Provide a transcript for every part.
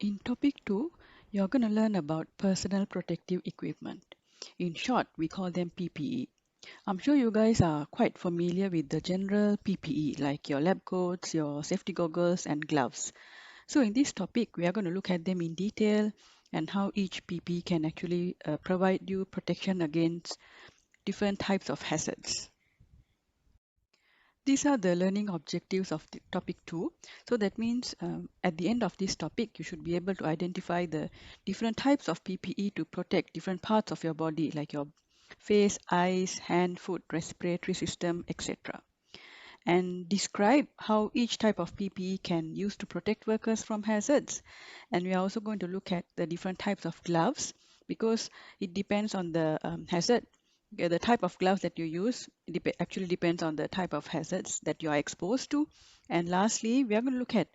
In topic 2, you're going to learn about personal protective equipment. In short, we call them PPE. I'm sure you guys are quite familiar with the general PPE like your lab coats, your safety goggles and gloves. So in this topic, we are going to look at them in detail and how each PPE can actually provide you protection against different types of hazards. These are the learning objectives of the topic 2. So that means at the end of this topic, you should be able to identify the different types of PPE to protect different parts of your body, like your face, eyes, hand, foot, respiratory system, etc. And describe how each type of PPE can use to protect workers from hazards. And we are also going to look at the different types of gloves because it depends on the hazard. The type of gloves that you use actually depends on the type of hazards that you are exposed to. And lastly, we are going to look at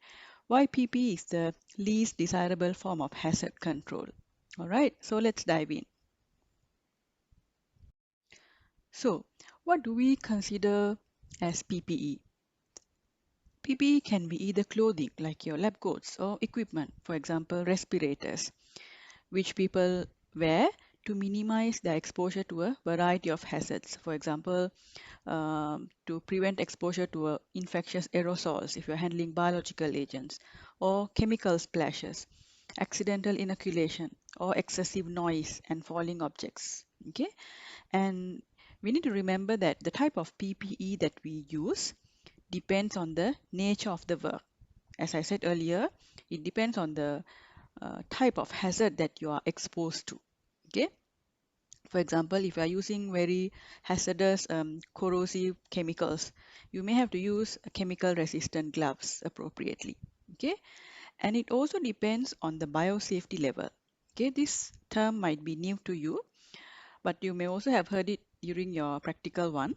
why PPE is the least desirable form of hazard control. All right, so let's dive in. So, what do we consider as PPE? PPE can be either clothing like your lab coats or equipment, for example, respirators, which people wear to minimize their exposure to a variety of hazards. For example, to prevent exposure to infectious aerosols if you're handling biological agents, or chemical splashes, accidental inoculation, or excessive noise and falling objects. Okay, and we need to remember that the type of PPE that we use depends on the nature of the work. As I said earlier, it depends on the type of hazard that you are exposed to. Okay. For example, if you are using very hazardous corrosive chemicals, you may have to use chemical resistant gloves appropriately. Okay. And it also depends on the biosafety level. Okay. This term might be new to you, but you may also have heard it during your practical one.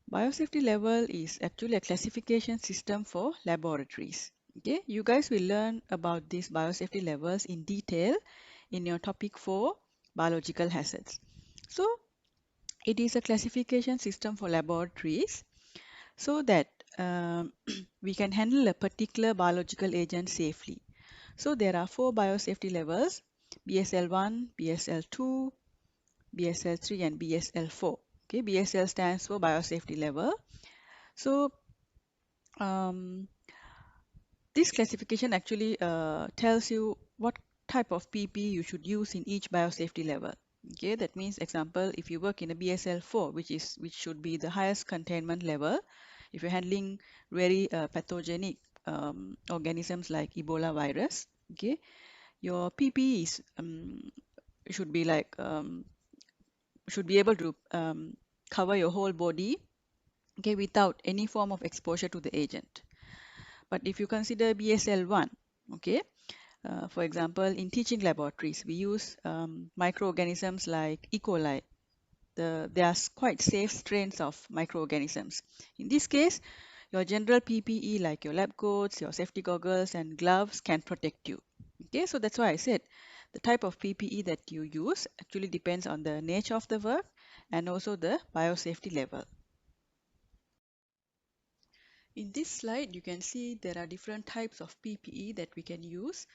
Biosafety level is actually a classification system for laboratories. Okay, you guys will learn about these biosafety levels in detail in your topic 4, biological hazards. So it is a classification system for laboratories so that we can handle a particular biological agent safely. So there are 4 biosafety levels: BSL-1, BSL-2, BSL-3 and BSL-4. Okay, BSL stands for biosafety level. So um, this classification actually tells you what type of PP you should use in each biosafety level. Okay, that means, example, if you work in a BSL-4, which should be the highest containment level, if you're handling very pathogenic organisms like Ebola virus, okay, your PP is should be like should be able to cover your whole body, okay, without any form of exposure to the agent. But if you consider BSL-1, okay, for example, in teaching laboratories, we use microorganisms like E. coli. They are quite safe strains of microorganisms. In this case, your general PPE like your lab coats, your safety goggles and gloves can protect you. Okay, so that's why I said the type of PPE that you use actually depends on the nature of the work and also the biosafety level. In this slide, you can see there are different types of PPE that we can use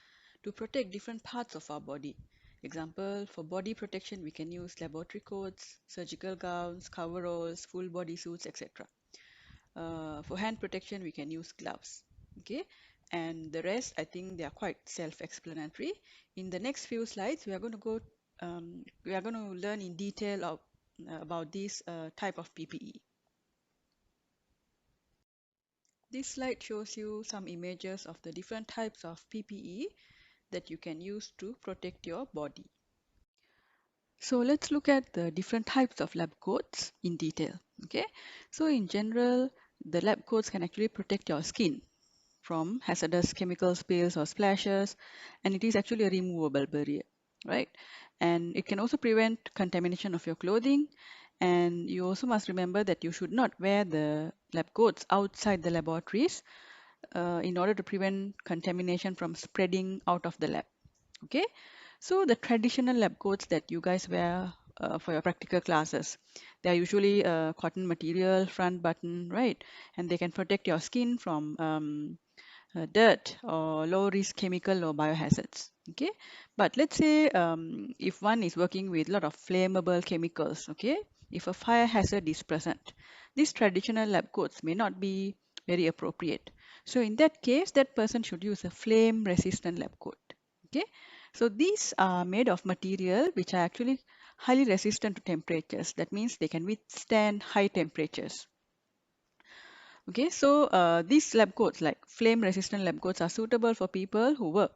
to protect different parts of our body. Example, for body protection, we can use laboratory coats, surgical gowns, coveralls, full body suits, etc. For hand protection, we can use gloves. Okay, and the rest, I think they are quite self-explanatory. In the next few slides, we are going to learn in detail about this type of PPE. This slide shows you some images of the different types of PPE that you can use to protect your body. So let's look at the different types of lab coats in detail. Okay, so in general, the lab coats can actually protect your skin from hazardous chemical spills or splashes, and it is actually a removable barrier, right? And it can also prevent contamination of your clothing. And you also must remember that you should not wear the lab coats outside the laboratories in order to prevent contamination from spreading out of the lab. Okay, so the traditional lab coats that you guys wear for your practical classes, they are usually cotton material, front button, right? And they can protect your skin from dirt or low risk chemical or biohazards. Okay, but let's say if one is working with a lot of flammable chemicals, okay, if a fire hazard is present, these traditional lab coats may not be very appropriate. So in that case, that person should use a flame resistant lab coat. Okay, so these are made of material which are actually highly resistant to temperatures. That means they can withstand high temperatures. Okay, so these lab coats, like flame resistant lab coats, are suitable for people who work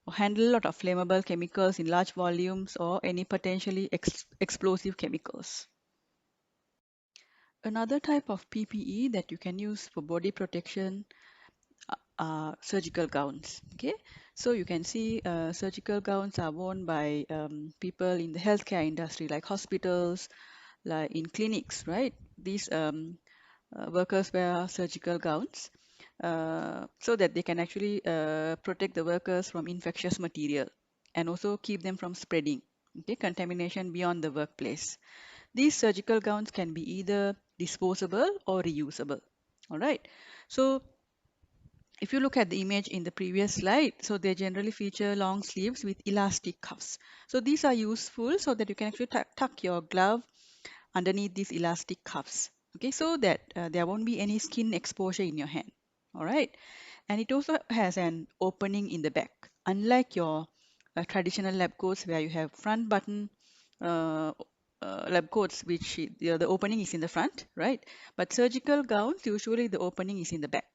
or handle a lot of flammable chemicals in large volumes or any potentially explosive chemicals. Another type of PPE that you can use for body protection are surgical gowns. Okay, so you can see surgical gowns are worn by people in the healthcare industry, like hospitals, like in clinics, right? These workers wear surgical gowns so that they can actually protect the workers from infectious material and also keep them from spreading, okay, contamination beyond the workplace. These surgical gowns can be either disposable or reusable. All right. So if you look at the image in the previous slide, so they generally feature long sleeves with elastic cuffs. So these are useful so that you can actually tuck your glove underneath these elastic cuffs, okay, so that there won't be any skin exposure in your hand. All right, and it also has an opening in the back, unlike your traditional lab coats where you have front button uh, lab coats which the opening is in the front, right? But surgical gowns, usually the opening is in the back.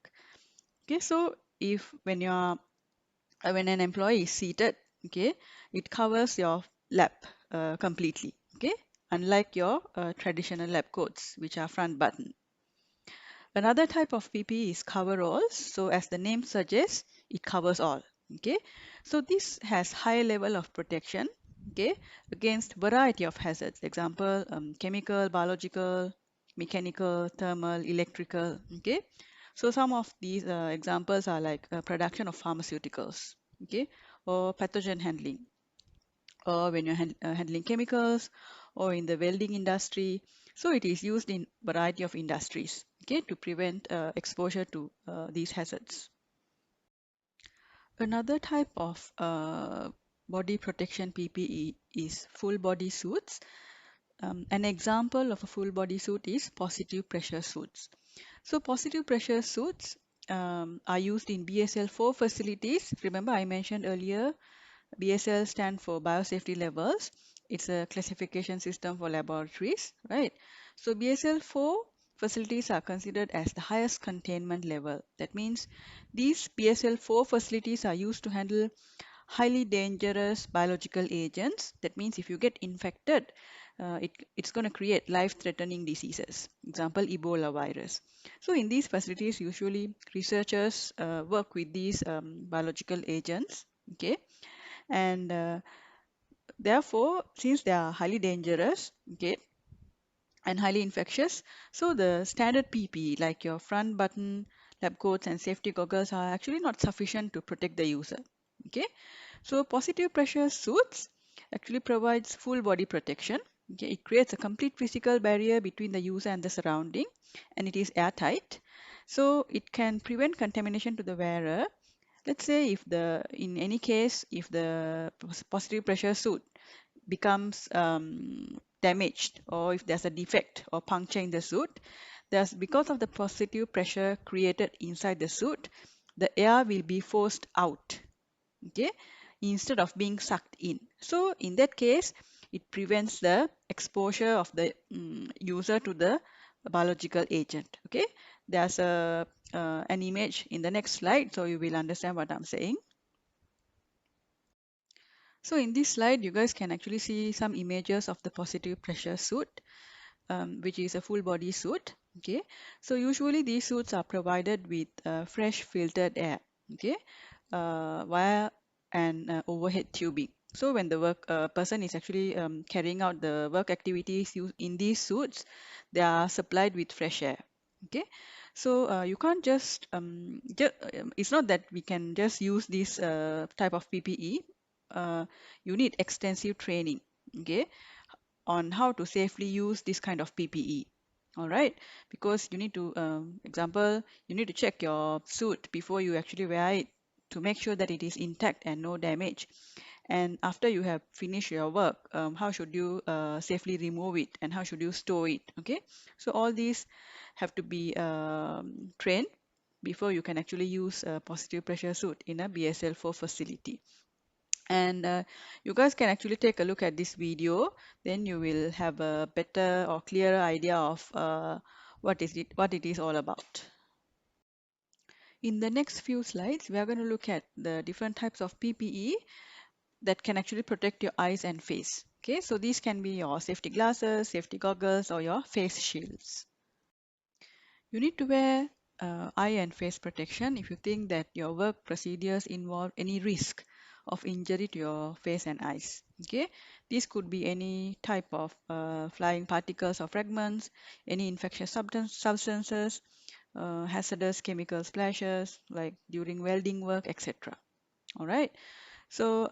Okay, so if when an employee is seated, okay, it covers your lap completely, okay, unlike your traditional lab coats which are front button. Another type of PPE is coveralls. So as the name suggests, it covers all, okay. So this has high level of protection, okay, against variety of hazards. Example, chemical, biological, mechanical, thermal, electrical, okay. So some of these examples are like production of pharmaceuticals, okay, or pathogen handling, or when you're handling chemicals, or in the welding industry. So it is used in variety of industries, okay, to prevent exposure to these hazards. Another type of body protection PPE is full body suits. An example of a full body suit is positive pressure suits. So positive pressure suits are used in BSL-4 facilities. Remember I mentioned earlier, BSL stand for biosafety levels. It's a classification system for laboratories, right? So BSL-4 facilities are considered as the highest containment level. That means these BSL-4 facilities are used to handle highly dangerous biological agents. That means if you get infected, it's going to create life-threatening diseases. Example, Ebola virus. So in these facilities, usually researchers work with these biological agents, okay? And therefore, since they are highly dangerous, okay, and highly infectious, so the standard PPE like your front button, lab coats, and safety goggles are actually not sufficient to protect the user. Okay, so positive pressure suits actually provides full body protection. Okay, it creates a complete physical barrier between the user and the surrounding, and it is airtight. So it can prevent contamination to the wearer. Let's say if in any case, if the positive pressure suit becomes damaged, or if there's a defect or puncture in the suit, there's because of the positive pressure created inside the suit, the air will be forced out, okay, instead of being sucked in. So in that case, it prevents the exposure of the user to the biological agent. Okay, there's an image in the next slide, so you will understand what I'm saying. So in this slide, you guys can actually see some images of the positive pressure suit, which is a full body suit. Okay, so usually these suits are provided with fresh filtered air, okay, via an overhead tubing. So when the work person is actually carrying out the work activities in these suits, they are supplied with fresh air. Okay, so you can't just, it's not that we can just use this type of PPE. You need extensive training, okay, on how to safely use this kind of PPE. All right, because you need to, example, you need to check your suit before you actually wear it to make sure that it is intact and no damage. And after you have finished your work, how should you safely remove it and how should you store it? Okay, so all these have to be trained before you can actually use a positive pressure suit in a BSL-4 facility. And you guys can actually take a look at this video, then you will have a better or clearer idea of what it is all about. In the next few slides, we are going to look at the different types of PPE that can actually protect your eyes and face. Okay, so these can be your safety glasses, safety goggles, or your face shields. You need to wear eye and face protection if you think that your work procedures involve any risk of injury to your face and eyes. Okay, this could be any type of flying particles or fragments, any infectious substances, hazardous chemical splashes like during welding work, etc. All right. So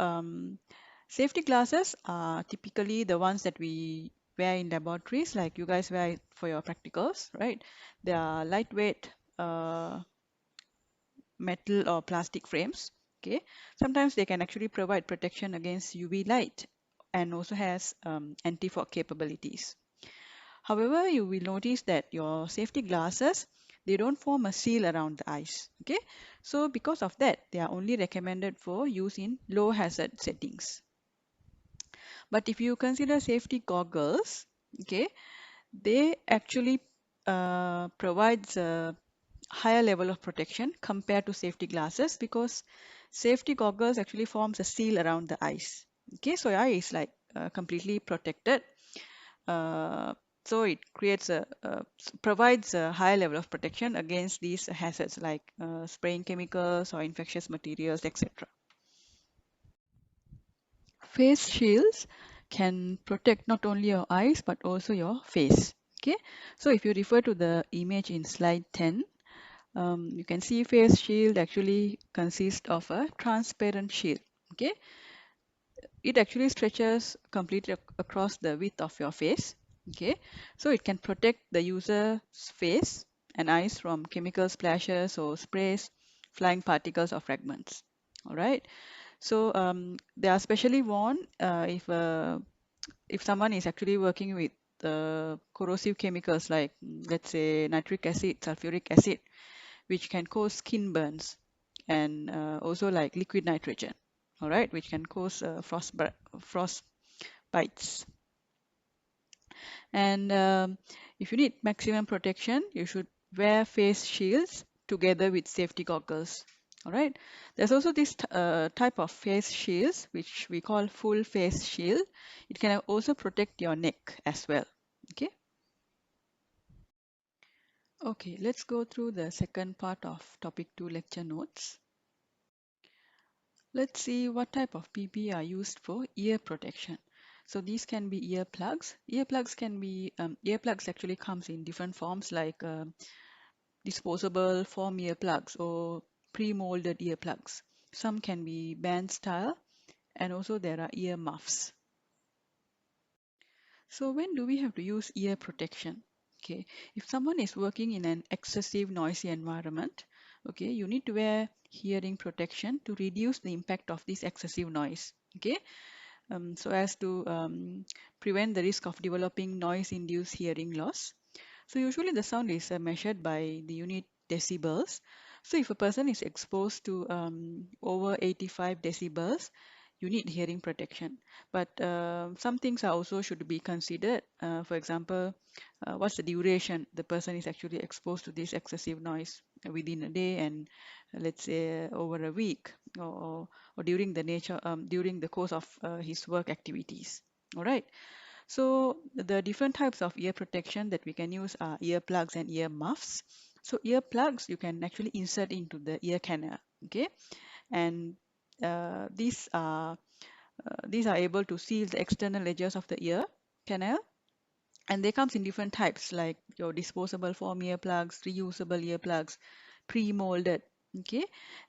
safety glasses are typically the ones that we wear in laboratories, like you guys wear it for your practicals, right? They are lightweight metal or plastic frames. Okay, sometimes they can actually provide protection against UV light and also has anti-fog capabilities. However, you will notice that your safety glasses, they don't form a seal around the eyes. Okay, so because of that, they are only recommended for use in low hazard settings. But if you consider safety goggles, okay, they actually provides a higher level of protection compared to safety glasses because safety goggles actually forms a seal around the eyes. Okay, so your eye is like completely protected. Uh, so it creates provides a higher level of protection against these hazards like spraying chemicals or infectious materials, etc. Face shields can protect not only your eyes but also your face. Okay, so if you refer to the image in slide 10, you can see face shield actually consists of a transparent shield. Okay, it actually stretches completely across the width of your face. Okay, so it can protect the user's face and eyes from chemical splashes or sprays, flying particles or fragments. All right, so they are specially worn if someone is actually working with corrosive chemicals like let's say nitric acid, sulfuric acid, which can cause skin burns, and also like liquid nitrogen, all right, which can cause frost bites. And if you need maximum protection, you should wear face shields together with safety goggles. All right. There's also this type of face shields, which we call full face shield. It can also protect your neck as well. Okay. Okay, let's go through the second part of topic 2 lecture notes. Let's see what type of PP are used for ear protection. So these can be earplugs. Earplugs can be earplugs actually comes in different forms like disposable foam earplugs or pre-molded earplugs. Some can be band style, and also there are ear muffs. So when do we have to use ear protection? Okay, if someone is working in an excessive noisy environment, okay, you need to wear hearing protection to reduce the impact of this excessive noise. Okay, so as to prevent the risk of developing noise-induced hearing loss. So usually the sound is measured by the unit decibels. So if a person is exposed to over 85 decibels, you need hearing protection. But some things are also should be considered. For example, what's the duration the person is actually exposed to this excessive noise within a day, and let's say over a week, or during the course of his work activities. All right. So the different types of ear protection that we can use are earplugs and ear muffs. So earplugs you can actually insert into the ear canal, okay, and these are able to seal the external edges of the ear canal, and they comes in different types like your disposable foam earplugs, reusable earplugs, pre-molded. Okay,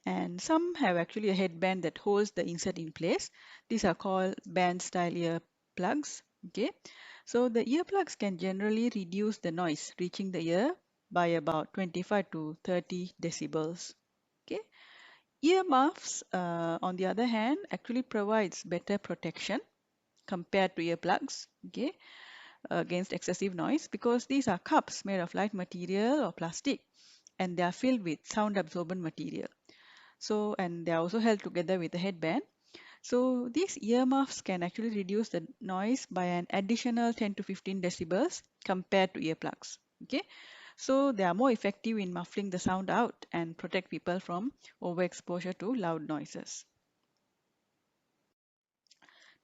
and some have actually a headband that holds the insert in place. These are called band style earplugs. Okay, so the earplugs can generally reduce the noise reaching the ear by about 25 to 30 decibels. Okay, earmuffs, on the other hand, actually provides better protection compared to earplugs. Okay, against excessive noise because these are cups made of light material or plastic and they are filled with sound absorbent material. So, and they are also held together with a headband. So these earmuffs can actually reduce the noise by an additional 10 to 15 decibels compared to earplugs. Okay, so they are more effective in muffling the sound out and protect people from overexposure to loud noises.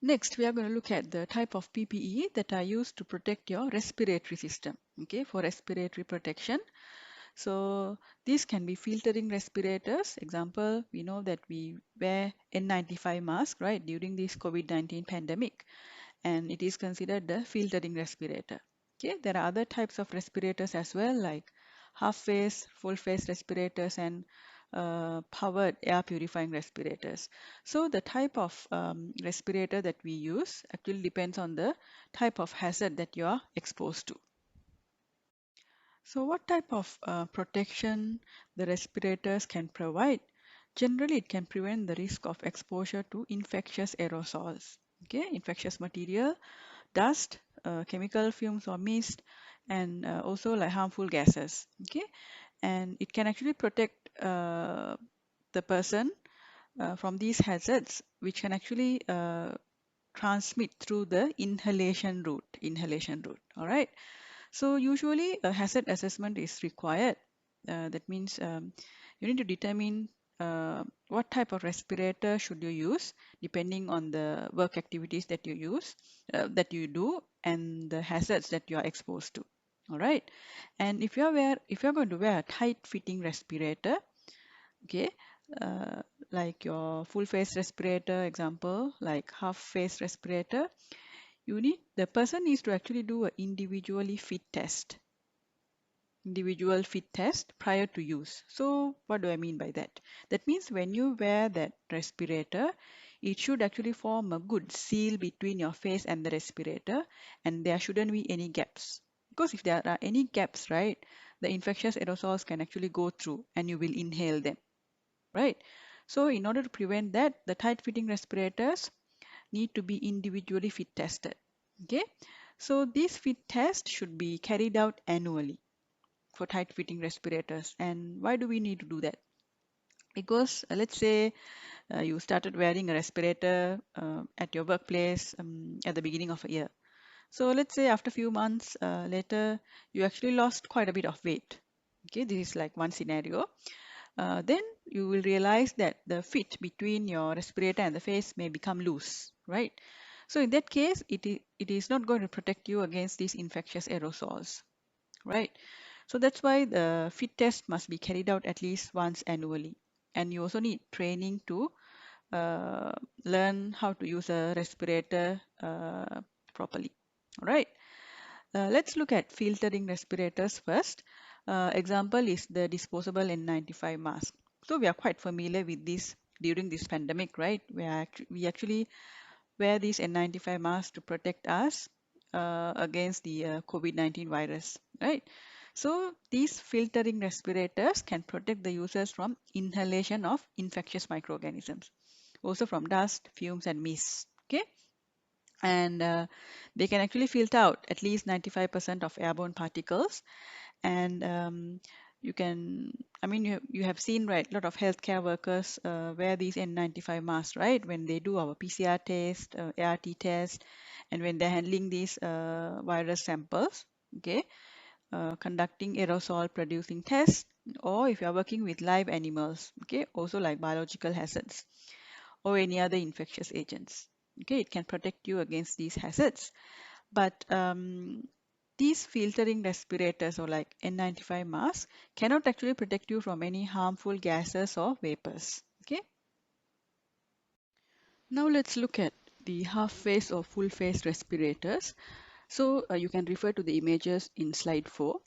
Next, we are going to look at the type of PPE that are used to protect your respiratory system. Okay, for respiratory protection. So these can be filtering respirators. Example, we know that we wear N95 mask, right, during this COVID-19 pandemic, and it is considered the filtering respirator. Okay, there are other types of respirators as well, like half face, full face respirators, and powered air purifying respirators. So the type of respirator that we use actually depends on the type of hazard that you are exposed to. So what type of protection the respirators can provide? Generally, it can prevent the risk of exposure to infectious aerosols, okay, infectious material, dust, chemical fumes or mist, and also like harmful gases, okay. And it can actually protect the person from these hazards, which can actually transmit through the inhalation route, all right. So usually a hazard assessment is required. That means you need to determine what type of respirator should you use depending on the work activities that you use, that you do, and the hazards that you are exposed to. All right. And if you're going to wear a tight fitting respirator, okay, uh, like your full face respirator example, like half face respirator, the person needs to actually do an individual fit test prior to use. So what do I mean by that? That means when you wear that respirator, it should actually form a good seal between your face and the respirator, and there shouldn't be any gaps. Because if there are any gaps, right, the infectious aerosols can actually go through and you will inhale them, right? So in order to prevent that, the tight fitting respirators need to be individually fit tested. Okay, so this fit test should be carried out annually for tight fitting respirators. And why do we need to do that? Because let's say you started wearing a respirator at your workplace at the beginning of a year. So let's say after a few months later, you actually lost quite a bit of weight. Okay, this is like one scenario. Then you will realize that the fit between your respirator and the face may become loose, right? So in that case, it is not going to protect you against these infectious aerosols, right? So that's why the fit test must be carried out at least once annually. And you also need training to uh, learn how to use a respirator properly. All right. Let's look at filtering respirators first. Example is the disposable N95 mask. So we are quite familiar with this during this pandemic, right? We actually wear these N95 masks to protect us against the COVID-19 virus, right? So these filtering respirators can protect the users from inhalation of infectious microorganisms, also from dust, fumes, and mist. Okay, and they can actually filter out at least 95% of airborne particles. And you can, I mean, you have seen, right, a lot of healthcare workers wear these N95 masks, right, when they do our PCR test, ART test, and when they're handling these virus samples, okay, conducting aerosol producing tests, or if you are working with live animals, okay, also like biological hazards or any other infectious agents. Okay, it can protect you against these hazards. But these filtering respirators or like N95 masks cannot actually protect you from any harmful gases or vapors. Okay, now let's look at the half face or full face respirators. So you can refer to the images in slide 4.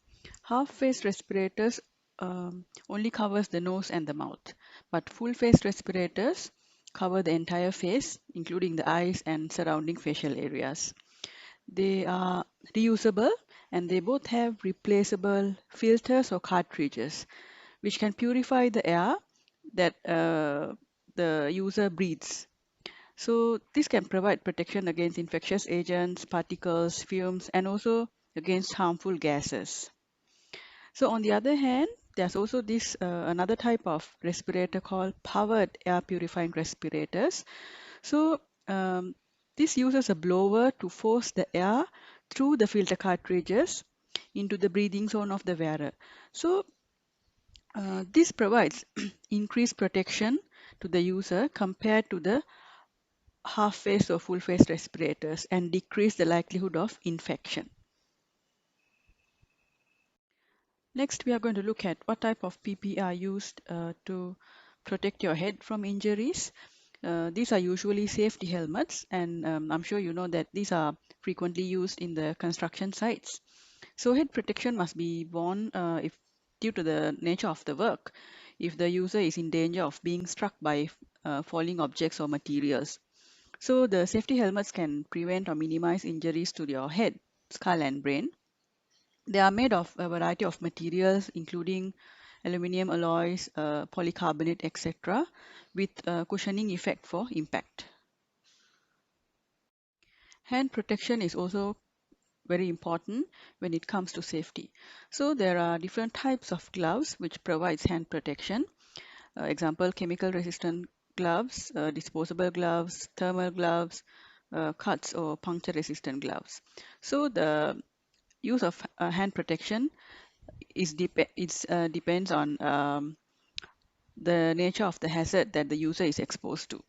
Half face respirators only covers the nose and the mouth, but full face respirators cover the entire face, including the eyes and surrounding facial areas. They are reusable and they both have replaceable filters or cartridges which can purify the air that the user breathes. So this can provide protection against infectious agents, particles, fumes, and also against harmful gases. So on the other hand, there's also this another type of respirator called powered air purifying respirators. So um, this uses a blower to force the air through the filter cartridges into the breathing zone of the wearer. So this provides increased protection to the user compared to the half face or full face respirators and decrease the likelihood of infection. Next, we are going to look at what type of PPE are used to protect your head from injuries. These are usually safety helmets, and I'm sure you know that these are frequently used in the construction sites. So head protection must be worn if due to the nature of the work, if the user is in danger of being struck by falling objects or materials. So the safety helmets can prevent or minimize injuries to your head, skull, and brain. They are made of a variety of materials, including aluminum alloys, polycarbonate, etc., with cushioning effect for impact. Hand protection is also very important when it comes to safety. So there are different types of gloves which provides hand protection. Example, chemical resistant gloves, disposable gloves, thermal gloves, cuts or puncture resistant gloves. So the use of hand protection depends on the nature of the hazard that the user is exposed to.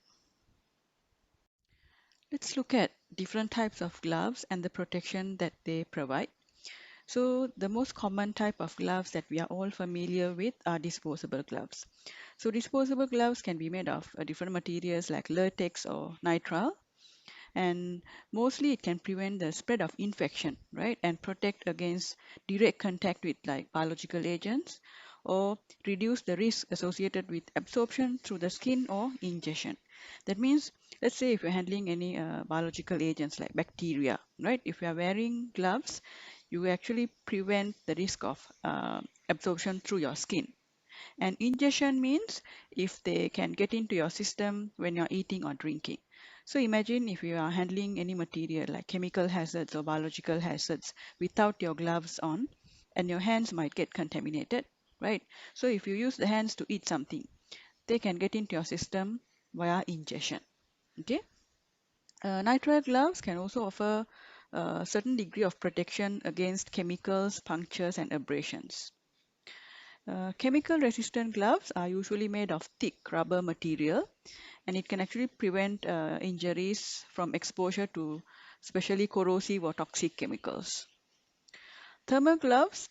Let's look at different types of gloves and the protection that they provide. So the most common type of gloves that we are all familiar with are disposable gloves. So disposable gloves can be made of different materials like latex or nitrile, and mostly it can prevent the spread of infection, right, and protect against direct contact with like biological agents, or reduce the risk associated with absorption through the skin or ingestion. That means, let's say if you're handling any biological agents like bacteria, right, if you are wearing gloves, you actually prevent the risk of absorption through your skin. And ingestion means if they can get into your system when you're eating or drinking. So imagine if you are handling any material like chemical hazards or biological hazards without your gloves on, and your hands might get contaminated, right? So if you use the hands to eat something, they can get into your system via ingestion. Okay. Nitrile gloves can also offer a certain degree of protection against chemicals, punctures, and abrasions. Chemical resistant gloves are usually made of thick rubber material, and it can actually prevent injuries from exposure to especially corrosive or toxic chemicals. Thermal gloves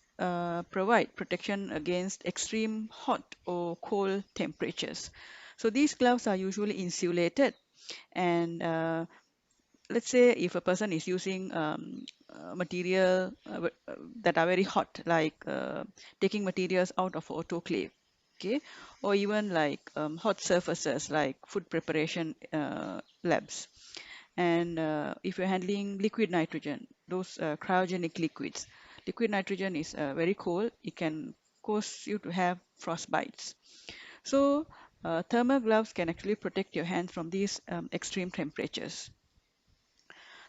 provide protection against extreme hot or cold temperatures. So these gloves are usually insulated, and let's say if a person is using material that are very hot, like taking materials out of autoclave, okay, or even like hot surfaces like food preparation labs. And if you're handling liquid nitrogen, those cryogenic liquids, liquid nitrogen is very cold. It can cause you to have frostbites. So thermal gloves can actually protect your hands from these extreme temperatures.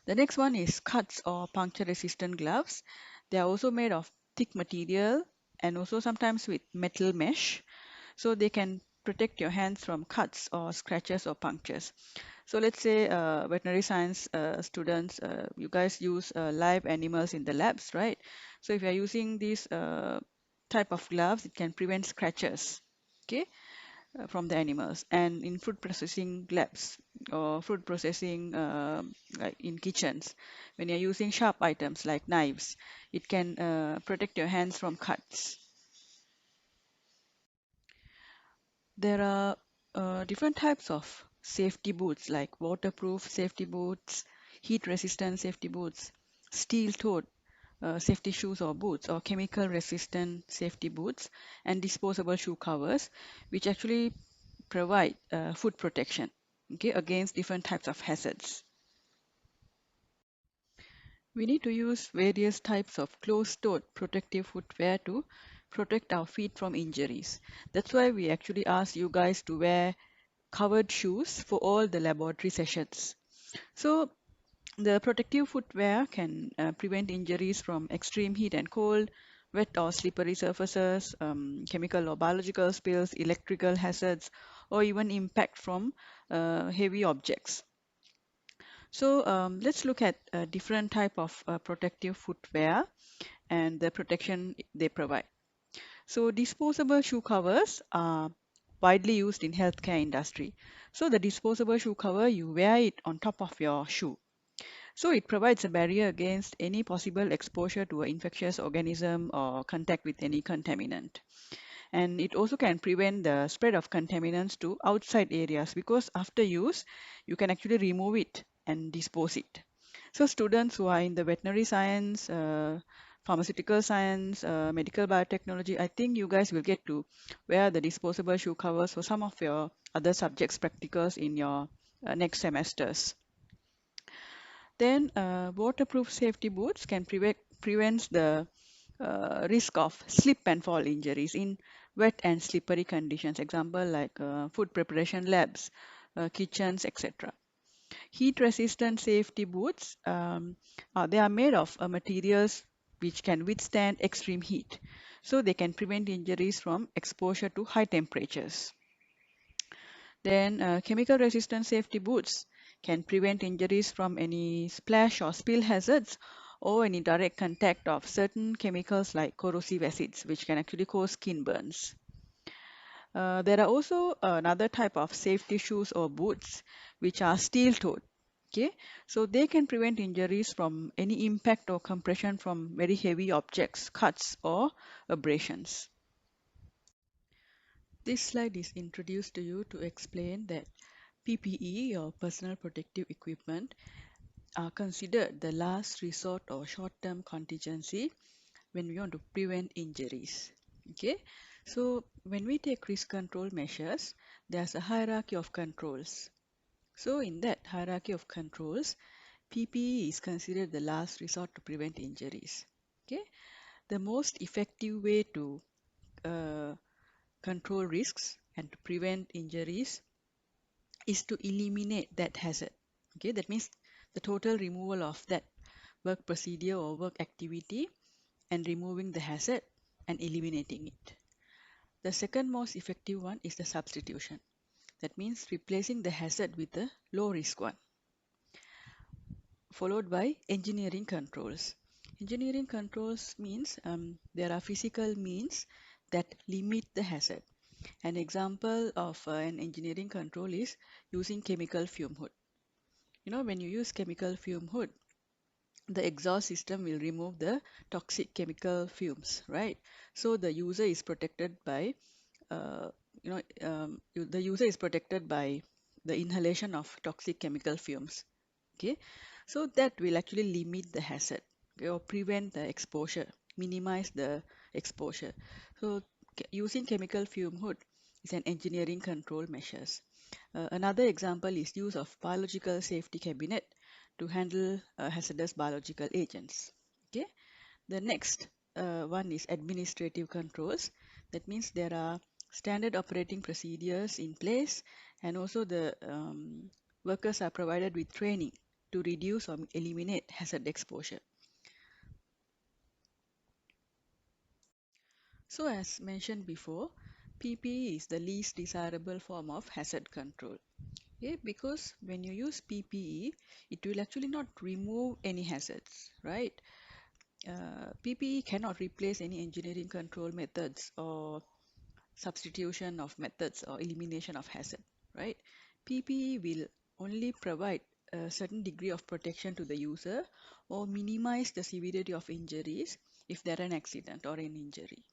The next one is cuts or puncture resistant gloves. They are also made of thick material and also sometimes with metal mesh. So they can protect your hands from cuts or scratches or punctures. So let's say veterinary science students, you guys use live animals in the labs, right? So if you're using these type of gloves, it can prevent scratches. Okay, from the animals. And in food processing labs or food processing like in kitchens, when you're using sharp items like knives, it can protect your hands from cuts. There are different types of safety boots like waterproof safety boots, heat resistant safety boots, steel toed safety shoes or boots, or chemical resistant safety boots, and disposable shoe covers, which actually provide food protection, okay, against different types of hazards. We need to use various types of closed-toed protective footwear to protect our feet from injuries. That's why we actually ask you guys to wear covered shoes for all the laboratory sessions. So the protective footwear can prevent injuries from extreme heat and cold, wet or slippery surfaces, chemical or biological spills, electrical hazards, or even impact from heavy objects. So let's look at different type of protective footwear and the protection they provide. So disposable shoe covers are widely used in healthcare industry. So the disposable shoe cover, you wear it on top of your shoe. So it provides a barrier against any possible exposure to an infectious organism or contact with any contaminant. And it also can prevent the spread of contaminants to outside areas because after use, you can actually remove it and dispose it. So students who are in the veterinary science, pharmaceutical science, medical biotechnology, I think you guys will get to wear the disposable shoe covers for some of your other subjects practicals in your next semesters. Then waterproof safety boots can prevents the risk of slip and fall injuries in wet and slippery conditions. Example like food preparation labs, kitchens, etc. Heat resistant safety boots, they are made of materials which can withstand extreme heat. So they can prevent injuries from exposure to high temperatures. Then chemical resistant safety boots can prevent injuries from any splash or spill hazards or any direct contact of certain chemicals like corrosive acids, which can actually cause skin burns. There are also another type of safety shoes or boots which are steel-toed. Okay, so they can prevent injuries from any impact or compression from very heavy objects, cuts or abrasions. This slide is introduced to you to explain that PPE or personal protective equipment are considered the last resort or short-term contingency when we want to prevent injuries. Okay, so when we take risk control measures, there's a hierarchy of controls. So in that hierarchy of controls, PPE is considered the last resort to prevent injuries. Okay, the most effective way to uh, control risks and to prevent injuries is to eliminate that hazard. Okay, that means the total removal of that work procedure or work activity and removing the hazard and eliminating it. The second most effective one is the substitution. That means replacing the hazard with a low risk one, followed by engineering controls. Engineering controls means there are physical means that limit the hazard. An example of an engineering control is using chemical fume hood. You know, when you use chemical fume hood, the exhaust system will remove the toxic chemical fumes, right? So the user is protected by, uh, the user is protected by the inhalation of toxic chemical fumes. Okay, so that will actually limit the hazard, okay, or prevent the exposure, minimize the exposure. So using chemical fume hood is an engineering control measures. Another example is use of biological safety cabinet to handle hazardous biological agents. Okay, the next one is administrative controls. That means there are standard operating procedures in place, and also the workers are provided with training to reduce or eliminate hazard exposure. So as mentioned before, PPE is the least desirable form of hazard control. Okay, because when you use PPE, it will actually not remove any hazards, right? PPE cannot replace any engineering control methods or substitution of methods or elimination of hazard, right? PPE will only provide a certain degree of protection to the user or minimize the severity of injuries if there are an accident or an injury.